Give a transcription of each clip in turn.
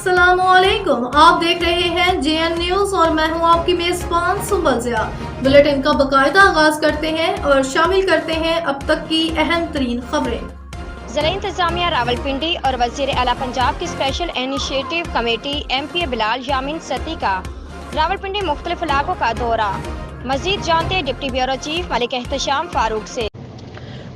अस्सलामुअलैकुम, आप देख रहे हैं जेएन न्यूज और मैं हूं आपकी मेजबान सुंबल ज़िया। बुलेटिन का बाकायदा आगाज करते हैं और शामिल करते हैं अब तक की अहम तरीन खबरें। ज़िला इंतजामिया रावलपिंडी और वज़ीर आला पंजाब की special initiative committee MPA Bilal Yameen Satti का रावलपिंडी मुख्तलिफ इलाकों का दौरा। मजीद जानते deputy bureau chief Malik Ehtesham Farooq से।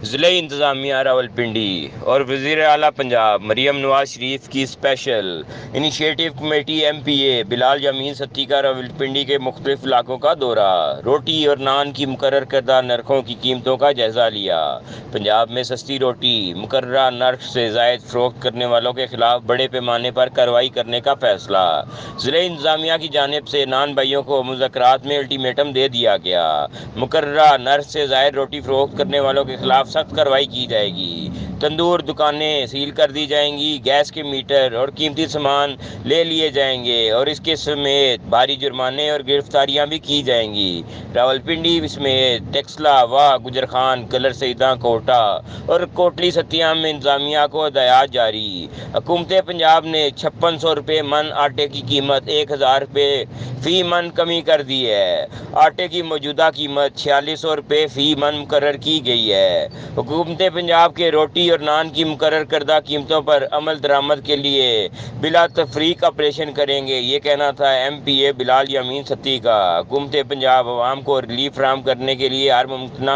ज़िला इंतज़ामिया रावलपिंडी और वज़ीर आला पंजाब मरियम नवाज शरीफ की special initiative committee MPA Bilal Yameen Satti का रावलपिंडी के मुख्तलिफ इलाकों का दौरा। रोटी और नान की मुकर्रर करदा नरखों की कीमतों का जायज़ा लिया। पंजाब में सस्ती रोटी मुकर्ररा नर्ख से ज़ायद फ़रोख्त करने वालों के खिलाफ बड़े पैमाने पर कार्रवाई करने का फैसला। ज़िला इंतज़ामिया की जानिब से नान भाइयों को मुज़ाकरात में अल्टीमेटम दे दिया गया। मुकर्ररा नर्ख से ज़ायद रोटी फ़रोख्त करने वालों के खिलाफ सख्त कार्रवाई की जाएगी। तंदूर दुकानें सील कर दी जाएंगी। गैस के मीटर और कीमती सामान ले लिए जाएंगे और इसके समेत भारी जुर्माने और गिरफ्तारियां भी की जाएंगी। रावलपिंडी समेत टेक्सला व गुजरखान कलर सईदा कोटा और कोटली सत्याम में इंतजामिया को हदायत जारी। हुकूमत पंजाब ने 5600 रुपये मन आटे की कीमत 1000 रुपये फ़ी मन कमी कर दी है। आटे की मौजूदा कीमत 4600 रुपये फ़ी मन मुकर्रर की गई है। हुकूमत पंजाब के रोटी और नान की मुकर्रर करदा कीमतों पर अमल दरामद के लिए बिला तफरीक ऑपरेशन करेंगे, ये कहना था MPA बिलाल यामीन सत्ती का। हुकूमत पंजाब आवाम को रिलीफ फराहम करने के लिए हर मुमकिन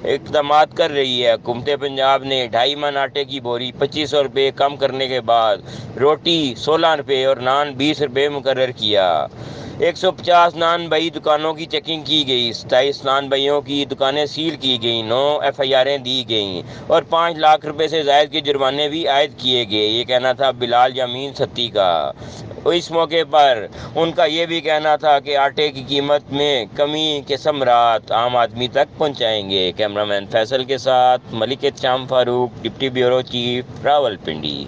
इक़दाम कर रही है। हुकूमत पंजाब ने 2.5 मन आटे की बोरी 2500 रुपये कम करने के बाद रोटी 16 रुपये और नान 20 रुपये मुकर्रर किया। 150 नान भाई दुकानों की चेकिंग की गई। 27 नान भाइयों की दुकानें सील की गई। 9 FIR दी गई और 5 लाख रुपए से ज़ायद के जुर्माने भी आयद किए गए, ये कहना था बिलाल यामीन सत्ती का। इस मौके पर उनका ये भी कहना था कि आटे की कीमत में कमी के समरात आम आदमी तक पहुंचाएंगे। कैमरामैन फैसल के साथ Malik Ehtesham Farooq, deputy bureau chief, Rawalpindi.